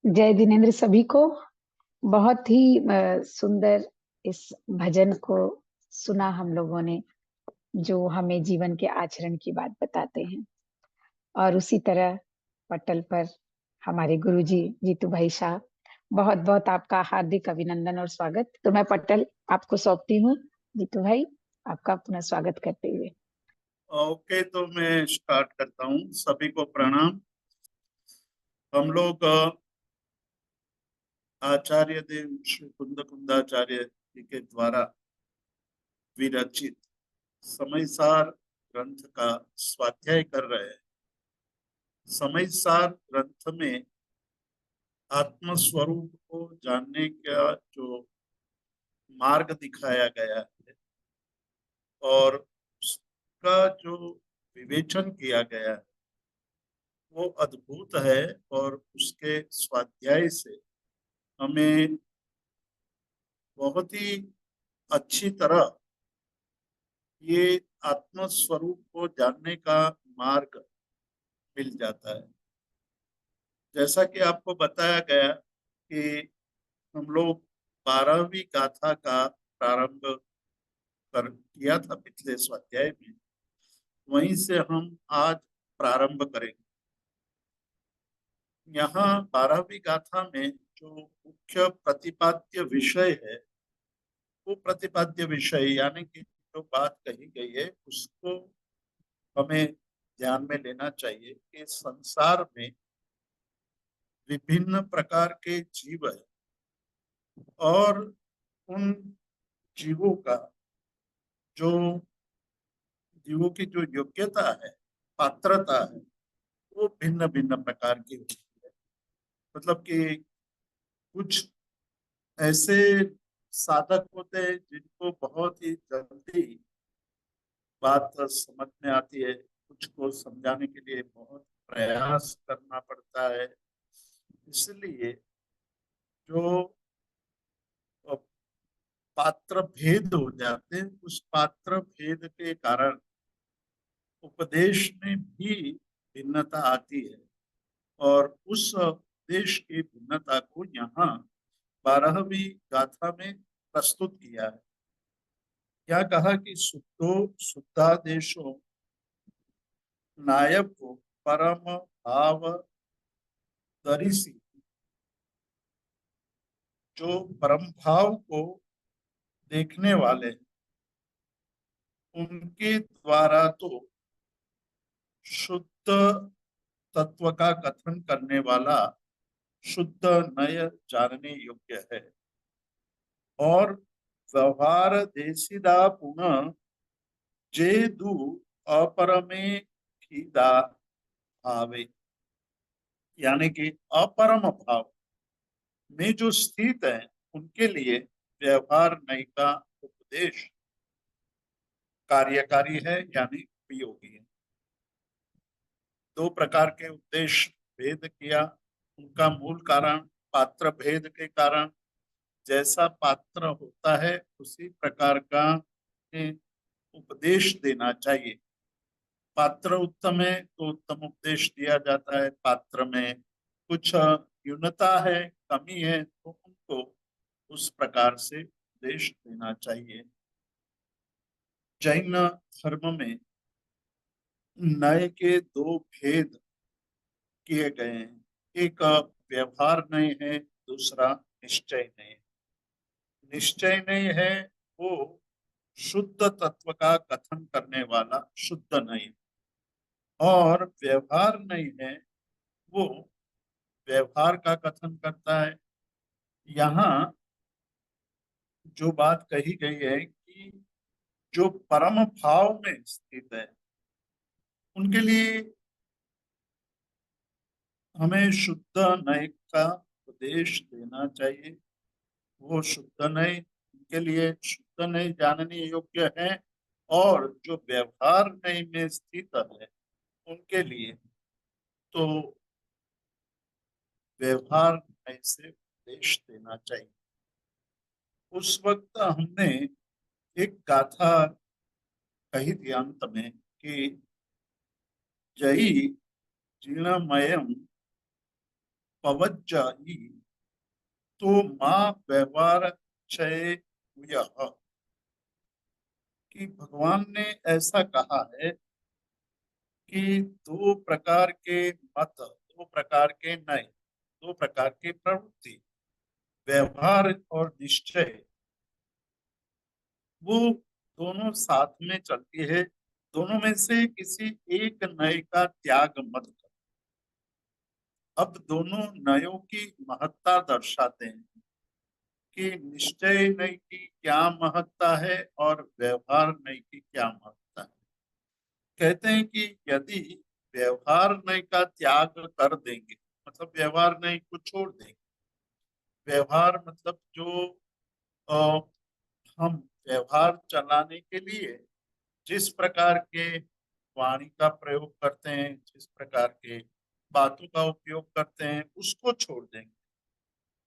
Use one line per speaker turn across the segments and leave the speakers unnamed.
जय जिनेन्द्र सभी को। बहुत ही सुंदर इस भजन को सुना हम लोगों ने, जो हमें जीवन के आचरण की बात बताते हैं। और उसी तरह पटल पर हमारे गुरुजी जीतू भाई साहब, बहुत बहुत आपका हार्दिक अभिनंदन और स्वागत। तो मैं पटल आपको सौंपती हूँ जीतू भाई, आपका पुनः स्वागत करते हुए।
ओके, तो मैं स्टार्ट करता हूँ। सभी को प्रणाम। हम लोग आचार्य देव श्री कुंद कुंदाचार्य जी के द्वारा विरचित समयसार ग्रंथ का स्वाध्याय कर रहे हैं। समयसार ग्रंथ में आत्म स्वरूप को जानने का जो मार्ग दिखाया गया है और उसका जो विवेचन किया गया है वो अद्भुत है। और उसके स्वाध्याय से हमें बहुत ही अच्छी तरह ये आत्म स्वरूप को जानने का मार्ग मिल जाता है। जैसा कि आपको बताया गया कि हम लोग 12वीं गाथा का प्रारंभ कर किया था पिछले स्वाध्याय में, वहीं से हम आज प्रारंभ करेंगे। यहाँ 12वीं गाथा में जो मुख्य प्रतिपाद्य विषय है, वो प्रतिपाद्य विषय यानी कि जो बात कही गई है उसको हमें ध्यान में लेना चाहिए कि संसार में विभिन्न प्रकार के जीव है और उन जीवों का जो जीवों की जो योग्यता है, पात्रता है, वो भिन्न भिन्न प्रकार की होती है। मतलब कि कुछ ऐसे साधक होते हैं जिनको बहुत ही जल्दी बात समझ में आती है, कुछ को समझाने के लिए बहुत प्रयास करना पड़ता है। इसलिए जो पात्र भेद हो जाते हैं, उस पात्र भेद के कारण उपदेश में भी भिन्नता आती है। और उस उपदेश की भिन्नता को यहाँ 12वीं गाथा में प्रस्तुत किया है। क्या कहा कि शुद्धो शुद्धादेशो नायक को परम भाव दरिसी, जो परम भाव को देखने वाले हैं, उनके द्वारा तो शुद्ध तत्व का कथन करने वाला शुद्ध नय जानने योग्य है। और व्यवहार देशिदा पुनः जे दू अपरमे खीदा भावे, यानी कि अपरम भाव में जो स्थित है उनके लिए व्यवहार नय का उपदेश कार्यकारी है, यानी उपयोगी है। दो प्रकार के उपदेश भेद किया। उनका मूल कारण पात्र भेद के कारण, जैसा पात्र होता है उसी प्रकार का उपदेश देना चाहिए। पात्र उत्तम है तो उत्तम उपदेश दिया जाता है, पात्र में कुछ न्यूनता है, कमी है, तो उनको उस प्रकार से उपदेश देना चाहिए। जैन धर्म में नय के दो भेद किए गए हैं। एक व्यवहार नय है, दूसरा निश्चय नय। निश्चय नय है वो शुद्ध तत्व का कथन करने वाला शुद्ध नय, और व्यवहार नहीं है वो व्यवहार का कथन करता है। यहाँ जो बात कही गई है कि जो परम भाव में स्थित है उनके लिए हमें शुद्ध नय का उपदेश देना चाहिए। वो शुद्ध नय उनके लिए शुद्ध नय जानने योग्य है, और जो व्यवहार नय में स्थित है उनके लिए तो व्यवहार नय से उपदेश देना चाहिए। उस वक्त हमने एक गाथा कही थी अंत में कि जयी जीर्णमयम पवज्जहि तो माँ व्यवहार क्षय हुयः, कि भगवान ने ऐसा कहा है कि दो प्रकार के मत, दो प्रकार के नय, दो प्रकार की प्रवृत्ति, व्यवहार और निश्चय, वो दोनों साथ में चलती है। दोनों में से किसी एक नय का त्याग मत करो। अब दोनों नयों की महत्ता दर्शाते हैं कि निश्चय नय की क्या महत्ता है और व्यवहार नय की क्या महत्ता है। कहते हैं कि यदि व्यवहार नय का त्याग कर देंगे, मतलब व्यवहार नय को छोड़ देंगे, व्यवहार मतलब जो अ, हम व्यवहार चलाने के लिए जिस प्रकार के वाणी का प्रयोग करते हैं, जिस प्रकार के बातों का उपयोग करते हैं, उसको छोड़ देंगे,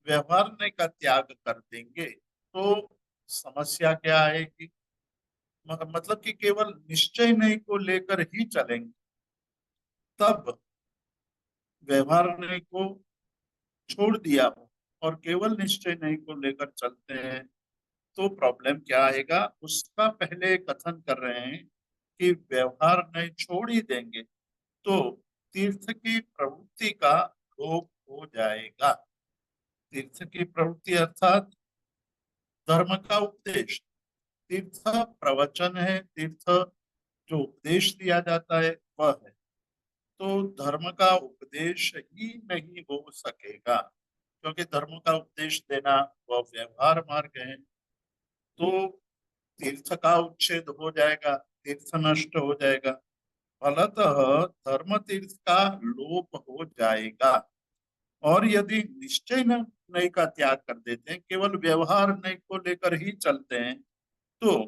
व्यवहार नय का त्याग कर देंगे, तो समस्या क्या आएगी? मतलब कि केवल निश्चय नय को लेकर ही चलेंगे, तब व्यवहार नय को छोड़ दिया हो और केवल निश्चय नय को लेकर चलते हैं, तो प्रॉब्लम क्या आएगा उसका पहले कथन कर रहे हैं कि व्यवहार नय छोड़ ही देंगे तो तीर्थ की प्रवृत्ति का लोप हो जाएगा। तीर्थ की प्रवृत्ति अर्थात धर्म का उपदेश। तीर्थ प्रवचन है, तीर्थ जो उपदेश दिया जाता है वह है। तो धर्म का उपदेश ही नहीं हो सकेगा, क्योंकि धर्म का उपदेश देना वह व्यवहार मार्ग है। तो तीर्थ का उच्छेद हो जाएगा, तीर्थ नष्ट हो जाएगा, फलतः धर्म तीर्थ का लोप हो जाएगा। और यदि निश्चय नय का त्याग कर देते हैं, केवल व्यवहार नय को लेकर ही चलते हैं, तो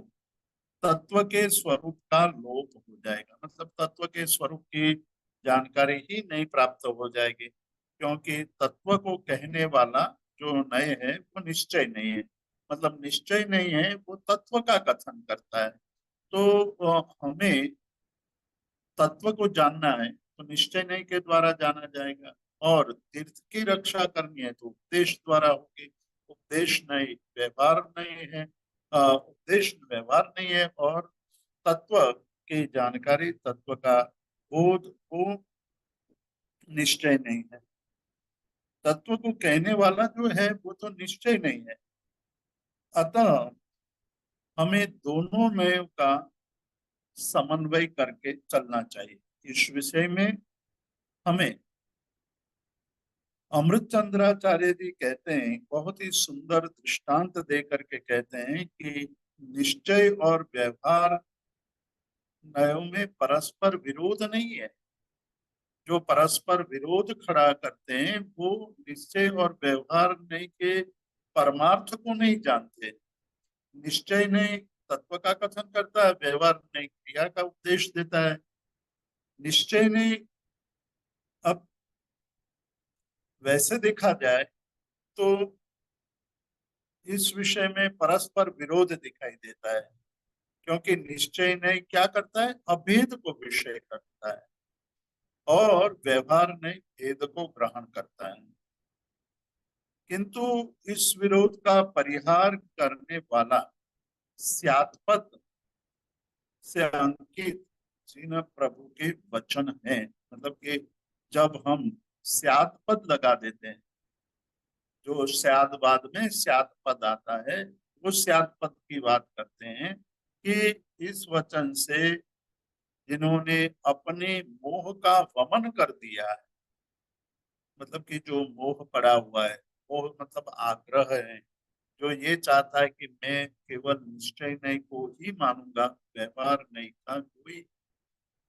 तत्व के स्वरूप का लोप हो जाएगा, मतलब तत्व के स्वरूप की जानकारी ही नहीं प्राप्त हो जाएगी, क्योंकि तत्व को कहने वाला जो नय है वो निश्चय नहीं है। मतलब निश्चय नहीं है, वो तत्व का कथन करता है। तो हमें तत्व को जानना है तो निश्चय नहीं के द्वारा जाना जाएगा, और तीर्थ की रक्षा करनी है तो उपदेश द्वारा होगी। उपदेश नहीं व्यवहार नहीं है, उपदेश व्यवहार नहीं है, और तत्व की जानकारी, तत्व का बोध वो निश्चय नहीं है। तत्व को कहने वाला जो है वो तो निश्चय नहीं है। अतः हमें दोनों नयों का समन्वय करके चलना चाहिए। इस विषय में हमें अमृत चंद्राचार्य जी कहते हैं, बहुत ही सुंदर दृष्टांत दे करके कहते हैं कि निश्चय और व्यवहार नयों में परस्पर विरोध नहीं है। जो परस्पर विरोध खड़ा करते हैं वो निश्चय और व्यवहार नय के परमार्थ को नहीं जानते। निश्चय नय तत्व का कथन करता है, व्यवहार नय क्रिया का उपदेश देता है। निश्चय नय, अब वैसे देखा जाए तो इस विषय में परस्पर विरोध दिखाई देता है, क्योंकि निश्चय नहीं क्या करता है, अभेद को विषय करता है, और व्यवहार नहीं भेद को ग्रहण करता है। किंतु इस विरोध का परिहार करने वाला स्यात्पद से अंकित जिन प्रभु के वचन हैं, मतलब कि जब हम स्यात्पद लगा देते हैं, जो स्याद बाद में स्याद पद आता है, वो स्याद पद की बात करते हैं कि इस वचन से जिन्होंने अपने मोह का वमन कर दिया है, मतलब कि जो मोह पड़ा हुआ है, मोह मतलब आग्रह है, जो ये चाहता है कि मैं केवल निश्चय नहीं को ही मानूंगा, व्यवहार नहीं का कोई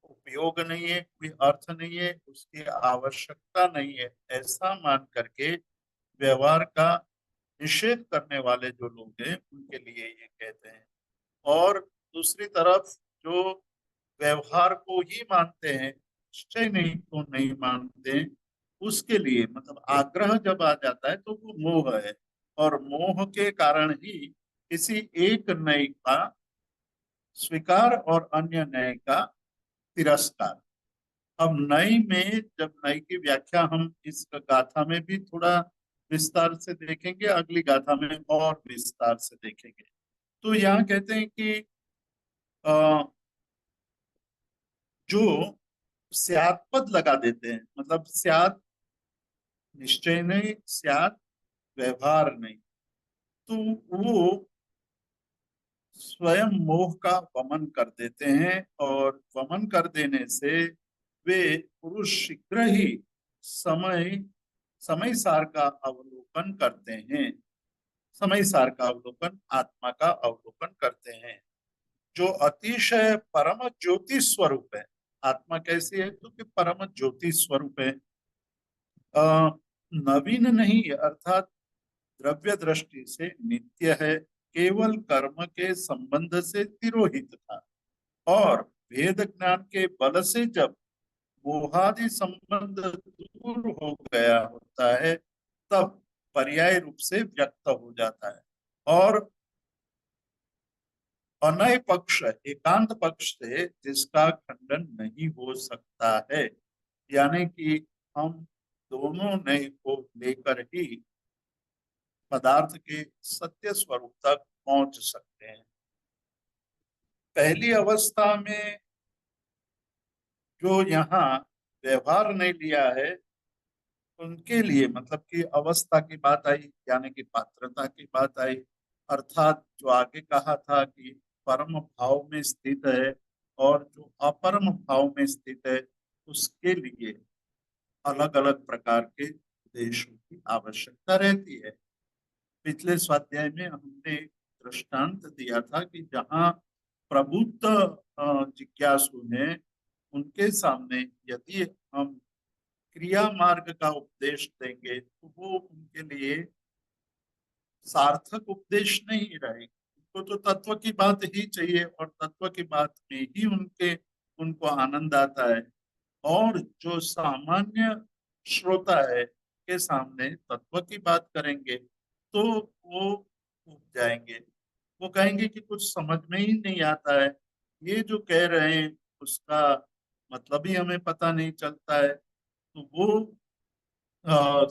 उपयोग नहीं है, कोई अर्थ नहीं है, उसकी आवश्यकता नहीं है, ऐसा मान करके व्यवहार का निषेध करने वाले जो लोग हैं उनके लिए ये कहते हैं। और दूसरी तरफ जो व्यवहार को ही मानते हैं, निश्चय नहीं को नहीं मानते, उसके लिए मतलब आग्रह जब आ जाता है तो वो मोह है, और मोह के कारण ही किसी एक नय का स्वीकार और अन्य नय का तिरस्कार। अब नई में, जब नई की व्याख्या हम इस गाथा में भी थोड़ा विस्तार से देखेंगे, अगली गाथा में और विस्तार से देखेंगे। तो यहाँ कहते हैं कि अ, जो स्यात् पद लगा देते हैं, मतलब स्यात् निश्चय नहीं, स्यात् व्यवहार नहीं, तो वो स्वयं मोह का वमन कर देते हैं, और वमन कर देने से वे पुरुष शीघ्र ही समय समय सार का अवलोकन करते हैं। समय सार का अवलोकन, आत्मा का अवलोकन करते हैं, जो अतिशय परम ज्योति स्वरूप है। आत्मा कैसी है? तो कि परम ज्योति स्वरूप है। अ, नवीन नहीं, अर्थात द्रव्य दृष्टि से नित्य है, केवल कर्म के संबंध से तिरोहित था, और वेद ज्ञान के बल से जब मोहादि संबंध दूर हो गया होता है, तब पर्याय रूप से व्यक्त हो जाता है, और अनय पक्ष, एकांत पक्ष से जिसका खंडन नहीं हो सकता है। यानी कि हम दोनों नय को लेकर ही पदार्थ के सत्य स्वरूप तक पहुंच सकते हैं। पहली अवस्था में जो यहाँ व्यवहार नहीं लिया है, उनके लिए मतलब कि अवस्था की बात आई, यानी कि पात्रता की बात आई, अर्थात जो आगे कहा था कि परम भाव में स्थित है और जो अपरम भाव में स्थित है, उसके लिए अलग अलग प्रकार के उपदेशों की आवश्यकता रहती है। पिछले स्वाध्याय में हमने एक दृष्टांत दिया था कि जहाँ प्रबुद्ध जिज्ञासु हैं, उनके सामने यदि हम क्रिया मार्ग का उपदेश देंगे तो वो उनके लिए सार्थक उपदेश नहीं रहेगी। उनको तो तत्व की बात ही चाहिए, और तत्व की बात में ही उनको आनंद आता है। और जो सामान्य श्रोता है के सामने तत्व की बात करेंगे तो वो उब जाएंगे, वो कहेंगे कि कुछ समझ में ही नहीं आता है, ये जो कह रहे हैं उसका मतलब ही हमें पता नहीं चलता है। तो वो अ,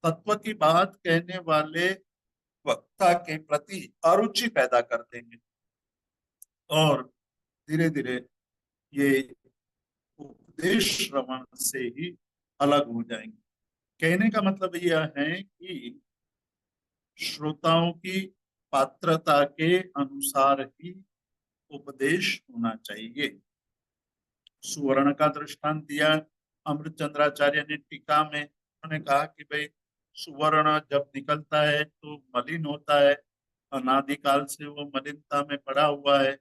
तत्व की बात कहने वाले वक्ता के प्रति अरुचि पैदा कर देंगे, और धीरे धीरे ये उपदेश श्रवण से ही अलग हो जाएंगे। कहने का मतलब यह है कि श्रोताओं की पात्रता के अनुसार ही उपदेश होना चाहिए। सुवर्ण का दृष्टांत दिया अमृत चंद्राचार्य ने टीका में। उन्होंने कहा कि भाई, सुवर्ण जब निकलता है तो मलिन होता है, अनादिकाल से वो मलिनता में पड़ा हुआ है,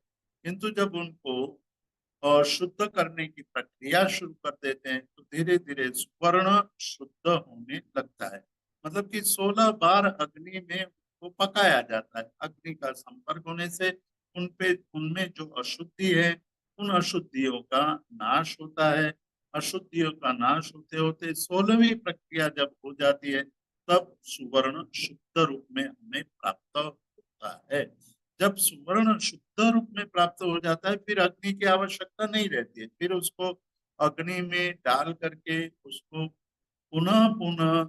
किंतु जब उनको शुद्ध करने की प्रक्रिया शुरू कर देते हैं तो धीरे धीरे स्वर्ण शुद्ध होने लगता है। मतलब कि 16 बार अग्नि में वो पकाया जाता है। अग्नि का संपर्क होने से उनमें जो अशुद्धि है, उन अशुद्धियों का नाश होता है। अशुद्धियों का नाश होते होते 16वीं प्रक्रिया जब हो जाती है, तब सुवर्ण शुद्ध रूप में हमें प्राप्त होता है। जब सुवर्ण शुद्ध रूप में प्राप्त हो जाता है, फिर अग्नि की आवश्यकता नहीं रहती है, फिर उसको अग्नि में डाल करके उसको पुनः पुनः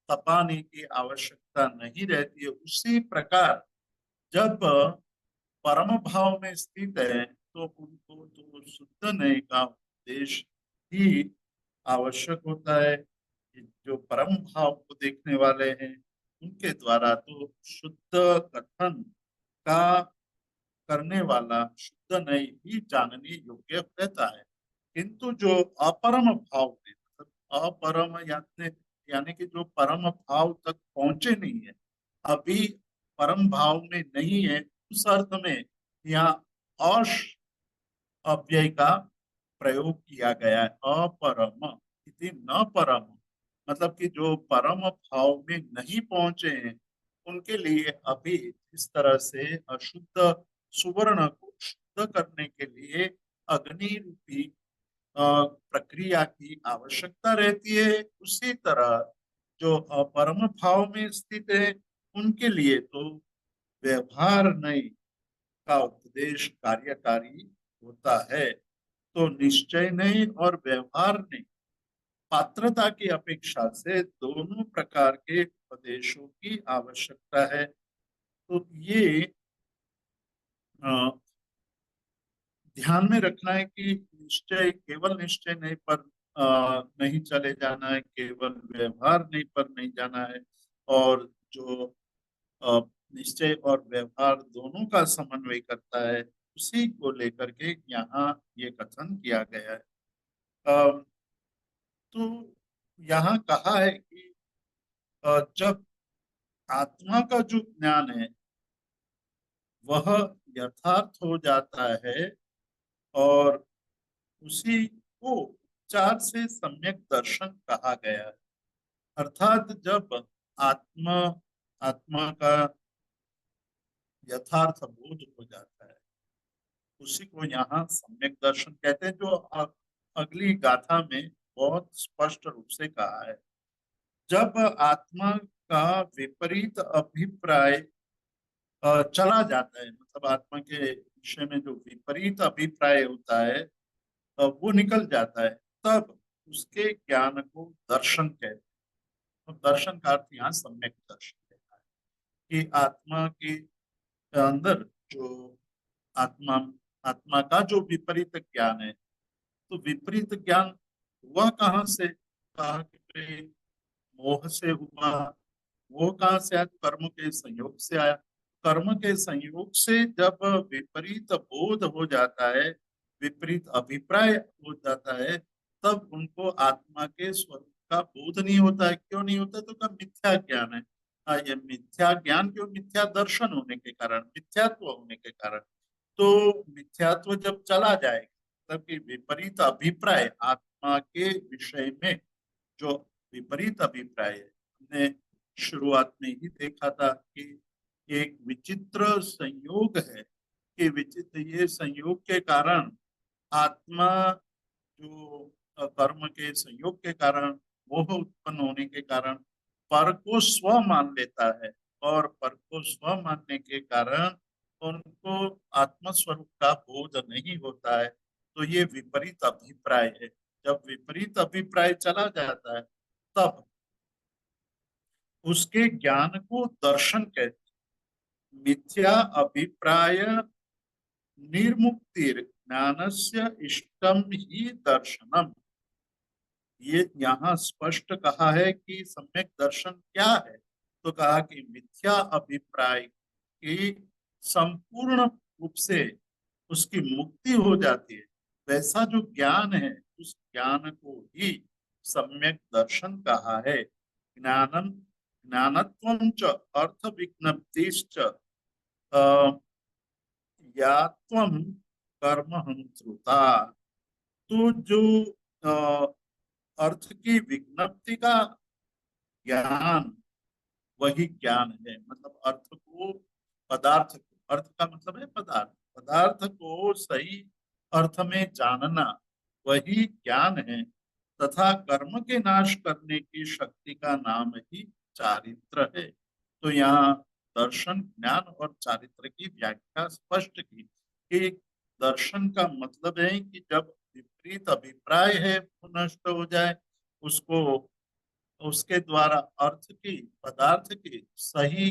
तपाने की आवश्यकता नहीं रहती है। उसी प्रकार जब परम भाव में स्थित है तो उनको तो शुद्ध नय का उपदेश ही आवश्यक होता है। जो परम भाव को देखने वाले हैं, उनके द्वारा तो शुद्ध कथन का करने वाला शुद्ध नहीं ही जानने योग्य रहता है। किंतु जो अपरम भाव में, मतलब अपरम यानी कि जो परम भाव तक पहुंचे नहीं है, अभी परम भाव में नहीं है, उस अर्थ में यहाँ अश अव्यय का प्रयोग किया गया है। अपरम इति न परम, मतलब कि जो परम भाव में नहीं पहुंचे हैं, उनके लिए अभी इस तरह से अशुद्ध सुवर्ण को शुद्ध करने के लिए अग्नि रूपी प्रक्रिया की आवश्यकता रहती है। उसी तरह जो परम भाव में स्थित है, उनके लिए तो व्यवहार नहीं का उपदेश कार्यकारी होता है। तो निश्चय नहीं और व्यवहार नहीं, पात्रता की अपेक्षा से दोनों प्रकार के उपदेशों की आवश्यकता है। तो ये अ, ध्यान में रखना है कि निश्चय केवल निश्चय नहीं पर नहीं चले जाना है, केवल व्यवहार नहीं पर नहीं जाना है, और जो अ, निश्चय और व्यवहार दोनों का समन्वय करता है, उसी को लेकर के यहाँ ये कथन किया गया है। अ, तो यहाँ कहा है कि जब आत्मा का जो ज्ञान है वह यथार्थ हो जाता है, और उसी को उपचार से सम्यक दर्शन कहा गया है। अर्थात जब आत्मा आत्मा का यथार्थ बोध हो जाता है, उसी को यहाँ सम्यक दर्शन कहते हैं, जो अगली गाथा में बहुत स्पष्ट रूप से कहा है। जब आत्मा का विपरीत अभिप्राय चला जाता है, मतलब आत्मा के विषय में जो विपरीत अभिप्राय होता है वो निकल जाता है, तब उसके ज्ञान को दर्शन कहते हैं। तो दर्शन का अर्थ यहाँ सम्यक दर्शन कहता है कि आत्मा के अंदर जो आत्मा आत्मा का जो विपरीत ज्ञान है, तो विपरीत ज्ञान हुआ कहाँ से? कहा कि मोह से हुआ। मोह कहाँ से आया? कर्म के संयोग से आया। कर्म के संयोग से जब विपरीत बोध हो जाता है, विपरीत अभिप्राय हो जाता है, तब उनको आत्मा के स्वरूप का बोध नहीं होता है। क्यों नहीं होता? तो का मिथ्या ज्ञान है। ये मिथ्या ज्ञान क्यों? मिथ्या दर्शन होने के कारण, मिथ्यात्व होने के कारण। तो मिथ्यात्व जब चला जाएगा, तब कि विपरीत अभिप्राय आत्मा के विषय में जो विपरीत अभिप्राय है, हमने शुरुआत में ही देखा था कि एक विचित्र संयोग है, कि विचित्र ये संयोग के कारण आत्मा जो कर्म के संयोग के कारण, मोह उत्पन्न होने के कारण पर को स्व मान लेता है, और पर को स्व मानने के कारण उनको आत्म स्वरूप का बोध नहीं होता है। तो ये विपरीत अभिप्राय है। जब विपरीत अभिप्राय चला जाता है, तब उसके ज्ञान को दर्शन कहते हैं। मिथ्या अभिप्राय निर्मुक्तिर ज्ञानस्य इष्टम ही दर्शनम। ये यहाँ स्पष्ट कहा है कि सम्यक दर्शन क्या है। तो कहा कि मिथ्या अभिप्राय की संपूर्ण रूप से उसकी मुक्ति हो जाती है। वैसा जो ज्ञान है, उस ज्ञान को ही सम्यक दर्शन कहा है। ज्ञानम ज्ञानत्वं च अर्थ विज्ञप्तिश्च यात्वं कर्म हंसृता। तो जो अ, अर्थ की विज्ञप्ति का ज्ञान, वही ज्ञान है। मतलब अर्थ को, पदार्थ को, अर्थ का मतलब है पदार्थ, पदार्थ को सही अर्थ में जानना, वही ज्ञान है। तथा कर्म के नाश करने की शक्ति का नाम ही चारित्र है। तो यहाँ दर्शन, ज्ञान और चारित्र की व्याख्या स्पष्ट की कि दर्शन का मतलब है कि जब विपरीत अभिप्राय है वो नष्ट हो जाए, उसको, उसके द्वारा अर्थ की, पदार्थ की सही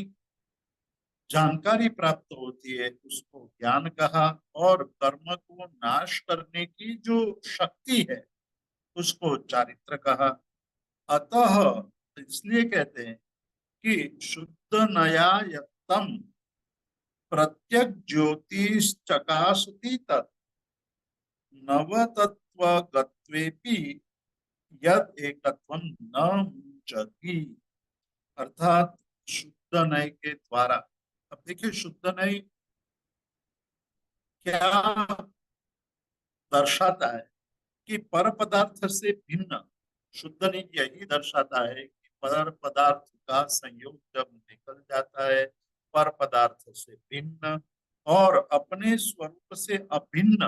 जानकारी प्राप्त होती है, उसको ज्ञान कहा। और कर्म को नाश करने की जो शक्ति है, उसको चारित्र कहा। अतः इसलिए कहते हैं कि शुद्ध नया यत्तम प्रत्यक ज्योतिश्चकाशति तत् नवतत्वगत्वेपि यद एकत्वं न मुंचति। अर्थात शुद्ध नय के द्वारा, अब देखिए शुद्ध नय क्या दर्शाता है कि पर पदार्थ से भिन्न। शुद्ध नय यही दर्शाता है कि पर पदार्थ का संयोग जब निकल जाता है, पर पदार्थ से भिन्न और अपने स्वरूप से अभिन्न,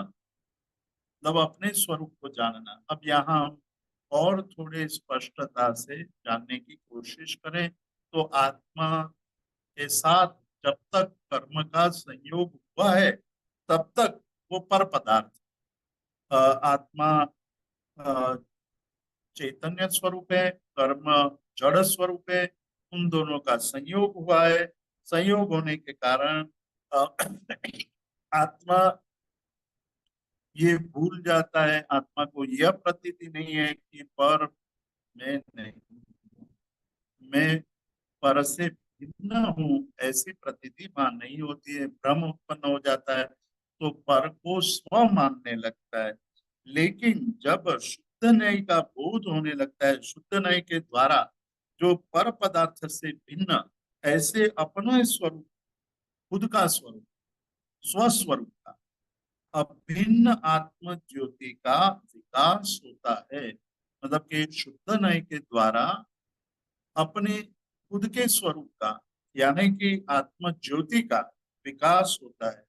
मतलब अपने स्वरूप को जानना। अब यहाँ हम और थोड़े स्पष्टता से जानने की कोशिश करें, तो आत्मा के साथ जब तक कर्म का संयोग हुआ है, तब तक वो पर पदार्थ, आत्मा चैतन्य स्वरूप है, कर्म जड़ स्वरूप है। उन दोनों का संयोग हुआ है। संयोग होने के कारण अ, आत्मा ये भूल जाता है, आत्मा को यह प्रतीति नहीं है कि पर मैं नहीं हूँ, मैं पर से भिन्न हूँ, ऐसी प्रतीति वहां नहीं होती है। भ्रम उत्पन्न हो जाता है तो पर को स्व मानने लगता है। लेकिन जब शुद्ध न्याय का बोध होने लगता है, शुद्ध न्याय के द्वारा जो पर पदार्थ से भिन्न ऐसे अपने स्वरूप, खुद का स्वरूप, स्वस्वरूप का अभिन्न आत्म ज्योति का विकास होता है। मतलब कि शुद्ध न्याय के द्वारा अपने खुद के स्वरूप का, यानी कि आत्म ज्योति का विकास होता है।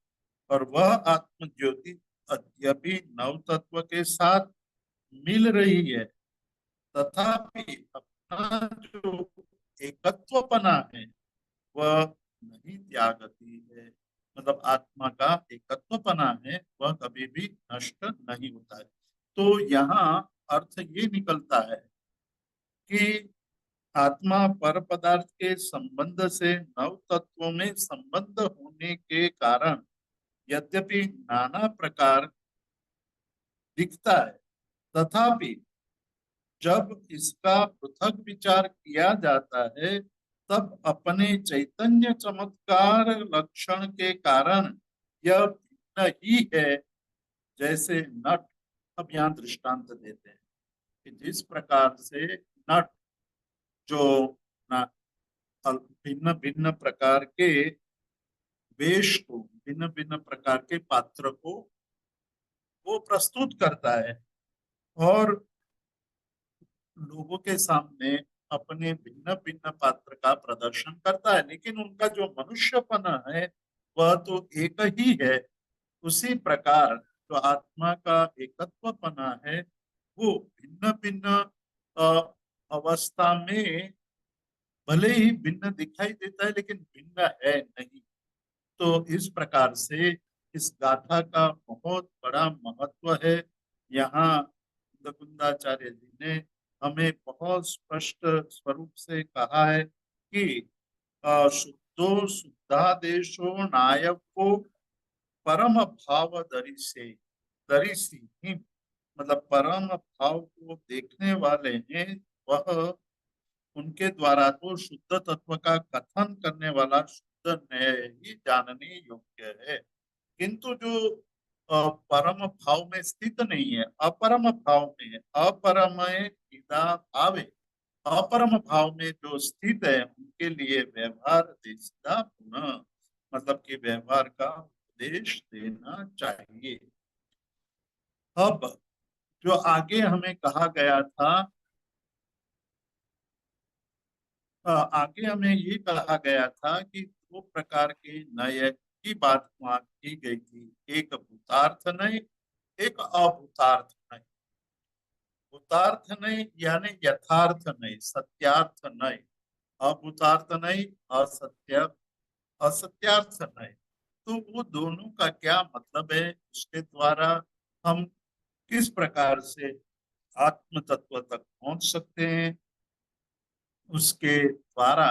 और वह आत्म ज्योति यद्यपि नव तत्व के साथ मिल रही है, तथापि अपना जो एकत्वपना है वह नहीं त्यागती है। मतलब आत्मा का एकत्वपना है वह कभी भी नष्ट नहीं होता है। तो यहाँ अर्थ ये निकलता है कि आत्मा पर पदार्थ के संबंध से नव तत्वों में संबंध होने के कारण यद्यपि नाना प्रकार दिखता है, तथापि जब इसका पृथक विचार किया जाता है तब अपने चैतन्य चमत्कार लक्षण के कारण यह भिन्न ही है। जैसे नट, अब यहाँ दृष्टांत देते हैं कि जिस प्रकार से नट जो भिन्न भिन्न प्रकार के वेश को, भिन्न भिन्न प्रकार के पात्र को वो प्रस्तुत करता है और लोगों के सामने अपने भिन्न भिन्न पात्र का प्रदर्शन करता है, लेकिन उनका जो मनुष्यपना है वह तो एक ही है। उसी प्रकार जो आत्मा का एकत्वपना है वो भिन्न भिन्न अवस्था में भले ही भिन्न दिखाई देता है लेकिन भिन्न है नहीं। तो इस प्रकार से इस गाथा का बहुत बड़ा महत्व है। यहाँ मुकुंदाचार्य जी ने हमें बहुत स्पष्ट स्वरूप से कहा है कि शुद्धो शुद्धादेशो नायको परम भाव दरिसी ही, मतलब परम भाव को देखने वाले हैं वह, उनके द्वारा तो शुद्ध तत्व का कथन करने वाला शुद्ध न्याय ही जानने योग्य है। किंतु जो परम भाव में स्थित नहीं है, अपरम भाव में है, अपरमय इदा भावे, अपरम भाव में जो स्थित है उनके लिए व्यवहार देशिदा पुनः, मतलब कि व्यवहार का उपदेश देना चाहिए। अब जो आगे हमें कहा गया था, आगे हमें ये कहा गया था कि दो प्रकार के नय की बात वहां की गई थी, एक भूतार्थ नय, एक अभूतार्थ नय। भूतार्थ नय यानी यथार्थ नय, सत्यार्थ नय। अभूतार्थ नय असत्य, असत्यार्थ नय। तो वो दोनों का क्या मतलब है, उसके द्वारा हम किस प्रकार से आत्म तत्व तक पहुंच सकते हैं, उसके द्वारा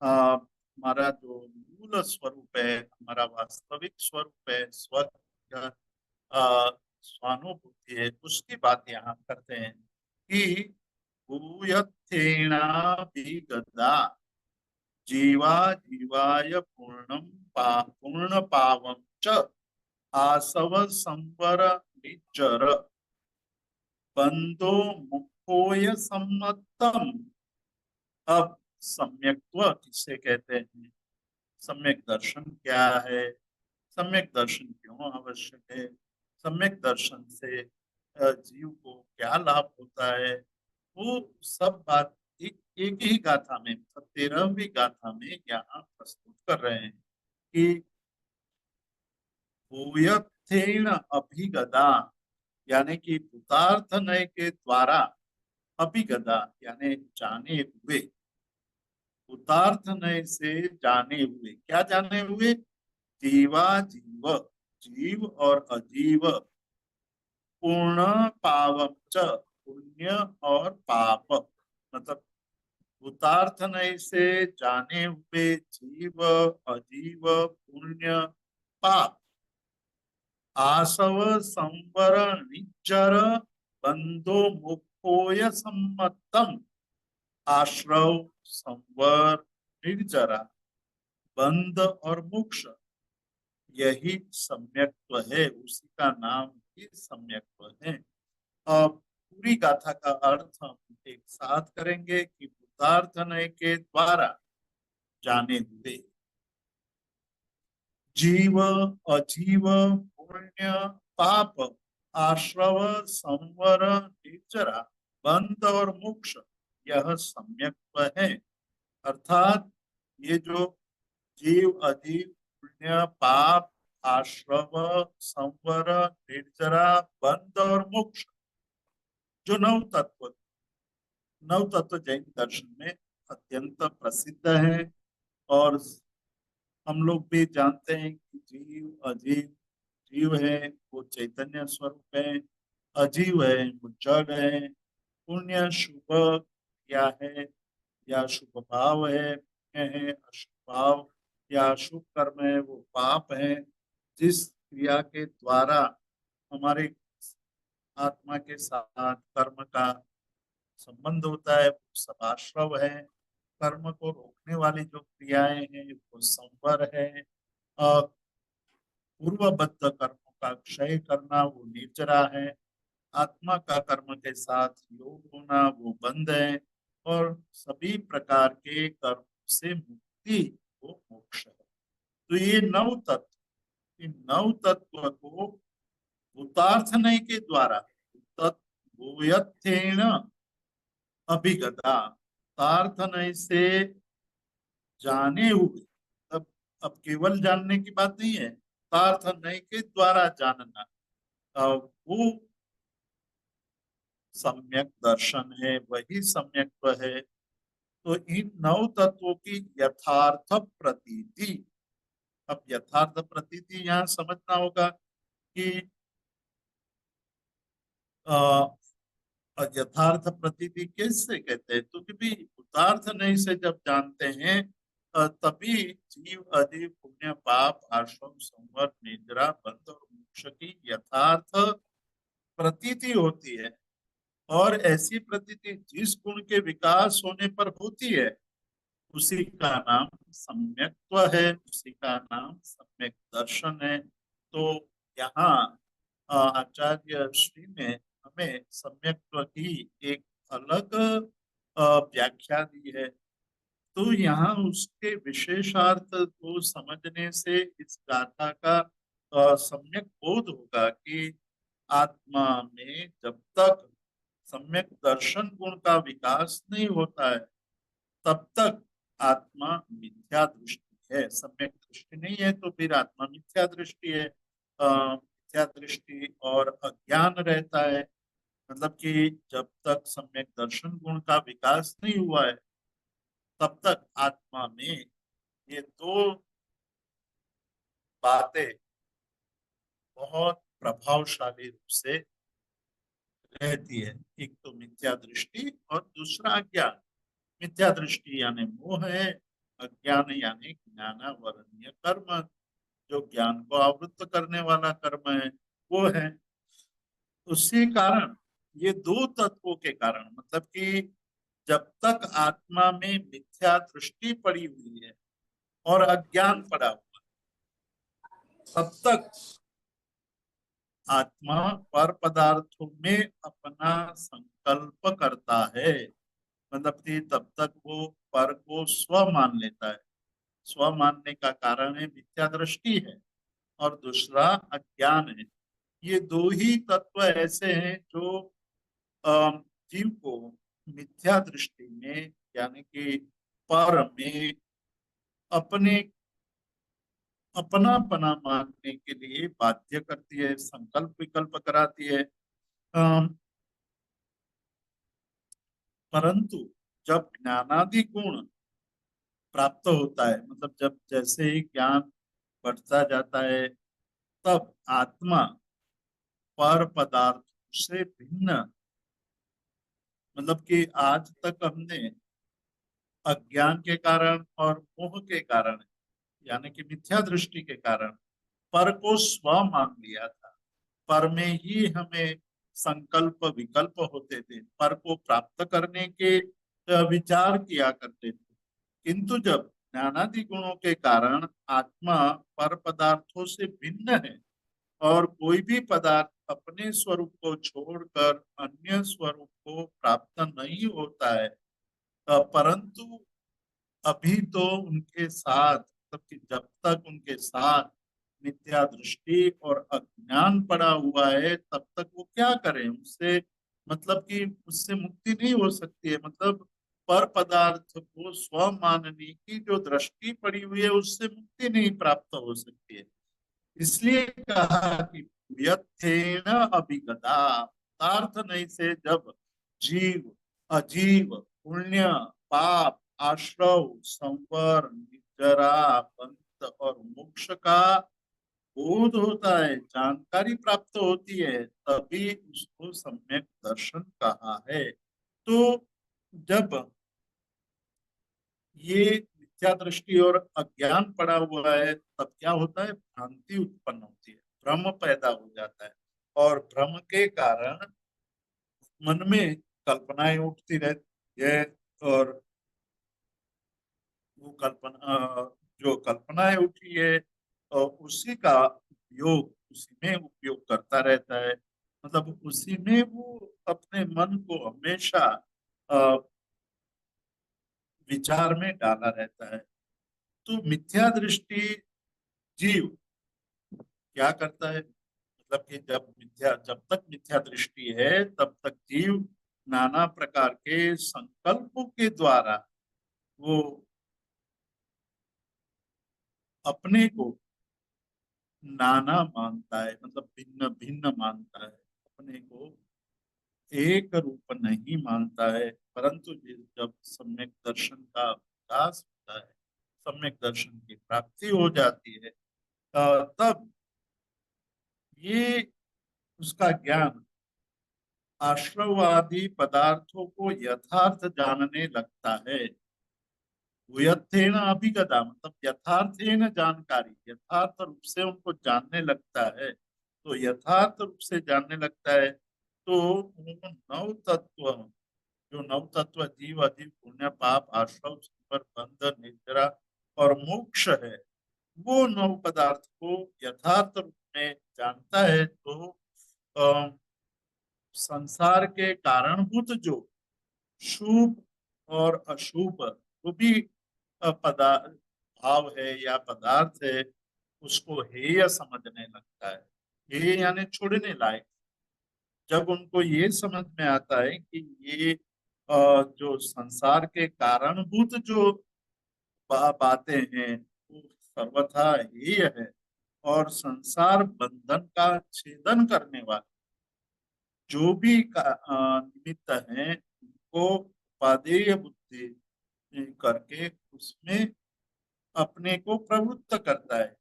हमारा जो मूल स्वरूप है, हमारा वास्तविक स्वरूप है, स्व स्वानुभूति है, उसकी बात यहाँ करते हैं कि भूयत्थेनाभिगता जीवा जीवाय पूर्ण पावं च आसव संवर निज्जर बंधो मुखोय सम्मतम। अब सम्यक्त्व किसे कहते हैं, सम्यक दर्शन क्या है, सम्यक दर्शन क्यों आवश्यक है, सम्यक दर्शन से जीव को क्या लाभ होता है, वो सब बात एक ही गाथा में, 13वीं गाथा में यहाँ प्रस्तुत कर रहे हैं कि भूयत्थेन अभिगदा, यानी कि भूतार्थ नय के द्वारा, अभिगदा यानी जाने हुए, भूतार्थ नय से जाने हुए, क्या जाने हुए, जीवा जीव, जीव और अजीव पूर्ण पावम च, पुण्य और पाप, मतलब भूतार्थ नय से जाने हुए जीव अजीव पुण्य पाप, आसव संवर निचर बंधो मुक्तोय सम्मतम, आश्रव संवर निर्जरा बंध और मोक्ष, यही सम्यक्त्व है, उसी का नाम ही सम्यक्त्व है। अब पूरी गाथा का अर्थ हम एक साथ करेंगे कि भूतार्थ नय के द्वारा जाने हुए जीव अजीव पुण्य पाप, आश्रव संवर निर्जरा बंध और मोक्ष, यह सम्यक्त्व है। अर्थात ये जो जीव अजीव पुण्य पाप आश्रव संवर निर्जरा बंध और मोक्ष, जो नव तत्व जैन दर्शन में अत्यंत प्रसिद्ध है। और हम लोग भी जानते हैं कि जीव अजीव, जीव है वो चैतन्य स्वरूप है, अजीव है वो जड़ है, पुण्य शुभ क्रिया है या शुभ भाव है, पुण्य है अशुभ भाव या शुभ कर्म है वो पाप है। जिस क्रिया के द्वारा हमारे आत्मा के साथ कर्म का संबंध होता है वो सब आश्रव है। कर्म को रोकने वाली जो क्रियाएं हैं वो संवर है। पूर्वबद्ध कर्मों का क्षय करना वो निर्जरा है। आत्मा का कर्म के साथ योग होना वो बंध है। और सभी प्रकार के कर्म से मुक्ति वो मोक्ष है। तो ये नव तत्व, इन नव तत्व को भूतार्थ नय के द्वारा तत्थेन अभिगता, तार्थ नय से जाने हुए, अब केवल जानने की बात नहीं है, तार्थ नय के द्वारा जानना, वो सम्यक दर्शन है, वही सम्यक्त्व है। तो इन नौ तत्वों की यथार्थ प्रतीति, अब यथार्थ प्रतीति यहाँ समझना होगा कि यथार्थ प्रतीति कैसे कहते हैं, तो कि उदार्थ नहीं से जब जानते हैं तभी जीव अजीव पुण्य पाप आश्रम संवर निद्रा बंध और मोक्ष की यथार्थ प्रतीति होती है। और ऐसी प्रतीति जिस गुण के विकास होने पर होती है उसी का नाम सम्यक्त्व है, उसी का नाम सम्यक दर्शन है। तो यहाँ आचार्य श्री ने हमें सम्यक्त्व की एक अलग व्याख्या दी है। तो यहाँ उसके विशेषार्थ को समझने से इस गाथा का सम्यक बोध होगा कि आत्मा में जब तक सम्यक दर्शन गुण का विकास नहीं होता है तब तक आत्मा मिथ्या दृष्टि है। सम्यक दृष्टि नहीं है तो फिर आत्मा मिथ्या दृष्टि है। मिथ्या दृष्टि और अज्ञान रहता है। मतलब कि जब तक सम्यक दर्शन गुण का विकास नहीं हुआ है तब तक आत्मा में ये दो बातें बहुत प्रभावशाली रूप से रहती है। एक तो मिथ्या दृष्टि और दूसरा अज्ञान। मिथ्या दृष्टि यानी मोह है, अज्ञान यानी ज्ञानावरणीय कर्म, जो ज्ञान को आवृत्त करने वाला कर्म है वो है। उसी कारण ये दो तत्वों के कारण, मतलब कि जब तक आत्मा में मिथ्या दृष्टि पड़ी हुई है और अज्ञान पड़ा हुआ तब तक आत्मा पर पदार्थों में अपना संकल्प करता है। मतलब कि तब तक वो पर को स्व मान लेता है। स्व मानने का कारण है मिथ्या दृष्टि है और दूसरा अज्ञान है। ये दो ही तत्व ऐसे हैं जो जीव को मिथ्या दृष्टि में यानी कि पर में अपने अपना मानने के लिए बाध्य करती है, संकल्प विकल्प कराती है। परंतु जब ज्ञानादि गुण प्राप्त होता है, मतलब जब जैसे ही ज्ञान बढ़ता जाता है तब आत्मा पर पदार्थ उससे भिन्न, मतलब कि आज तक हमने अज्ञान के कारण और मोह के कारण, यानी कि मिथ्या दृष्टि के कारण पर को स्व मान लिया था। पर में ही हमें संकल्प विकल्प होते थे, पर को प्राप्त करने के विचार किया करते थे। किंतु जब ज्ञानादि गुणों के कारण आत्मा पर पदार्थों से भिन्न है और कोई भी पदार्थ अपने स्वरूप को छोड़कर अन्य स्वरूप को प्राप्त नहीं होता है, परंतु अभी तो उनके साथ, मतलब कि जब तक उनके साथ मिथ्या दृष्टि और अज्ञान पड़ा हुआ है, तब तक वो क्या करें उससे, मतलब कि उससे मुक्ति नहीं हो सकती है। मतलब पर पदार्थ को स्व मानने की जो दृष्टि पड़ी हुई है, उससे मुक्ति नहीं प्राप्त हो सकती है। इसलिए कहा कि व्यथेन अभिगता, पदार्थ नहीं से जब जीव अजीव पुण्य पाप आश्रव संवर निजरा पंथ और मोक्ष का बोध होता है, जानकारी प्राप्त होती है, तभी उसको सम्यक दर्शन कहा है। तो जब ये मिथ्या दृष्टि और अज्ञान पड़ा हुआ है, तब क्या होता है, भ्रांति उत्पन्न होती है, भ्रम पैदा हो जाता है। और भ्रम के कारण मन में कल्पनाएं उठती रहती है, और वो कल्पना, जो कल्पनाएं उठी है, उसी का उपयोग, उसी में उपयोग करता रहता है। मतलब उसी में वो अपने मन को हमेशा अ, विचार में डाला रहता है। तो मिथ्या दृष्टि जीव क्या करता है, मतलब कि जब तक मिथ्या दृष्टि है, तब तक जीव नाना प्रकार के संकल्पों के द्वारा वो अपने को नाना मानता है, मतलब भिन्न भिन्न मानता है, अपने को एक रूप नहीं मानता है। परंतु जब सम्यक दर्शन का विकास होता है, सम्यक दर्शन की प्राप्ति हो जाती है, तब ये उसका ज्ञान आश्रवादी पदार्थों को यथार्थ जानने लगता है। यथेन अभिगता, मतलब यथार्थेन जानकारी, यथार्थ रूप से उनको जानने लगता है। तो यथार्थ रूप से जानने लगता है, तो वो नव तत्व, जो नव तत्व जीव अजीव पुण्य पाप आश्रव संवर बंध निद्रा और मोक्ष है, वो नव पदार्थ को यथार्थ रूप में जानता है। तो अ, संसार के कारणभूत जो शुभ और अशुभ जो भी पदार्थ भाव है या पदार्थ है, उसको हेय समझने लगता है। हेय यानी छोड़ने लायक। जब उनको ये समझ में आता है कि ये जो संसार के कारणभूत जो बातें हैं, वो सर्वथा हेय है, और संसार बंधन का छेदन करने वाले जो भी निमित्त हैं, उनको उपादेय बुद्धि करके उसमें अपने को प्रवृत्त करता है।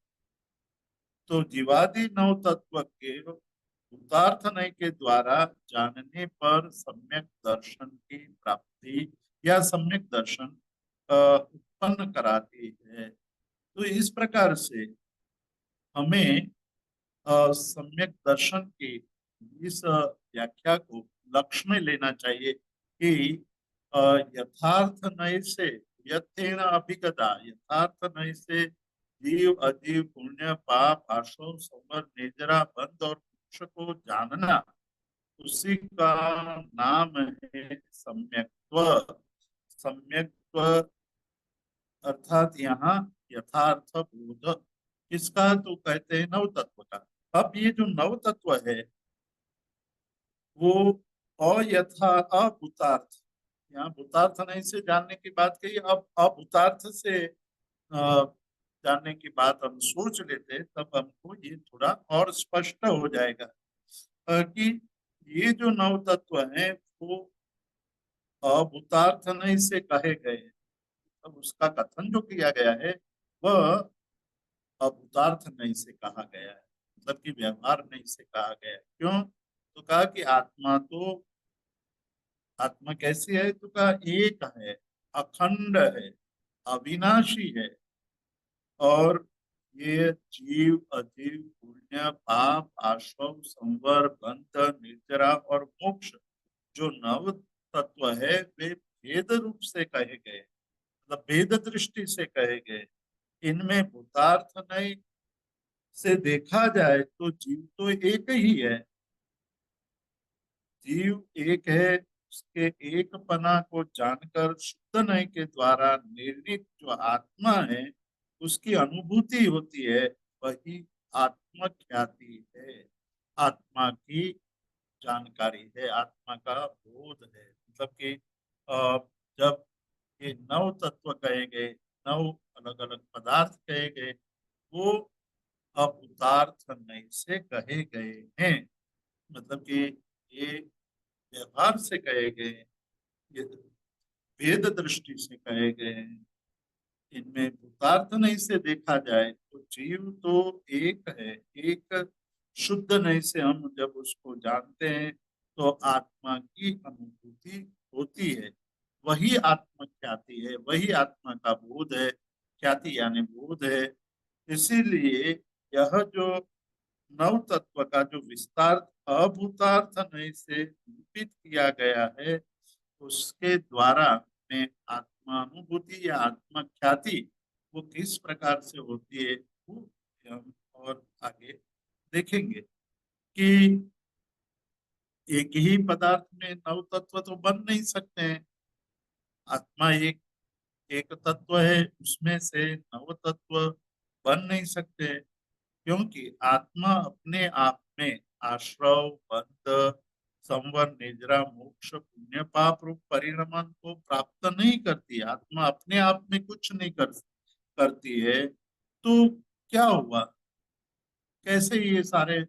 तो जीवादि नव तत्व के भूतार्थनय के द्वारा जानने पर सम्यक दर्शन की प्राप्ति या सम्यक दर्शन उत्पन्न कराती है। तो इस प्रकार से हमें सम्यक दर्शन की इस व्याख्या को लक्ष्य में लेना चाहिए कि अ, यथार्थ नय से, यथेन अभिगता, यथार्थ नय से जीव अजीव पुण्य पाप आशो समर नेजरा बंध और मोक्ष को जानना, उसी का नाम है सम्यक्त्व। सम्यक्त्व अर्थात यहाँ यथार्थ बोध, किसका, तो कहते हैं नव तत्व का। अब ये जो नव तत्व है, वो अयथा अभूतार्थ, यहाँ भूतार्थ नहीं से जानने की बात कही, अब अभूतार्थ से जानने की बात हम सोच लेते, तब हमको ये थोड़ा और स्पष्ट हो जाएगा कि ये जो नव तत्व है वो अभूतार्थ नहीं से कहे गए हैं। अब उसका कथन जो किया गया है, वह अभूतार्थ नहीं से कहा गया है, मतलब कि व्यवहार नहीं से कहा गया है। क्यों? तो कहा कि आत्मा कैसी है, तो कहा एक है, अखंड है, अविनाशी है। और ये जीव अजीव, पुण्य पाप, आश्रम, संवर, बंध, निर्जरा और मोक्ष जो नव तत्व है, वे भेद रूप से कहे गए, मतलब भेद दृष्टि से कहे गए। इनमें भूतार्थ नहीं से देखा जाए तो जीव तो एक ही है। जीव एक है, उसके एक पना को जानकर शुद्ध नय के द्वारा निर्णित जो आत्मा है, उसकी अनुभूति होती है, वही आत्म ख्याति है, आत्मा की जानकारी है, आत्मा का बोध है। मतलब कि जब ये नव तत्व कहे गए, नव अलग अलग पदार्थ कहे गए, वो अपुतार्थ नहीं से कहे गए हैं। मतलब कि ये व्यवहार से कहे गए हैं, ये वेद दृष्टि से कहे गए हैं। इनमें भूतार्थ नहीं से देखा जाए तो जीव तो एक है, एक शुद्ध नहीं से हम जब उसको जानते हैं तो आत्मा की अनुभूति होती है, वही आत्म ख्याति है, वही आत्मा का बोध है। ख्याति यानी बोध है। इसीलिए यह जो नव तत्व का जो विस्तार अभूतार्थ नहीं से निरूपित किया गया है, उसके द्वारा में आत्मानुभूति या आत्मा ख्याति वो किस प्रकार से होती है, वो हम और आगे देखेंगे कि एक ही पदार्थ में नव तत्व तो बन नहीं सकते हैं। आत्मा एक एक तत्व है, उसमें से नव तत्व बन नहीं सकते, क्योंकि आत्मा अपने आप में आश्रव, बंध, संवर, निद्रा, मोक्ष, पुण्य पाप रूप परिणमन को प्राप्त नहीं करती। आत्मा अपने आप में कुछ नहीं करती है, तो क्या हुआ, कैसे ये सारे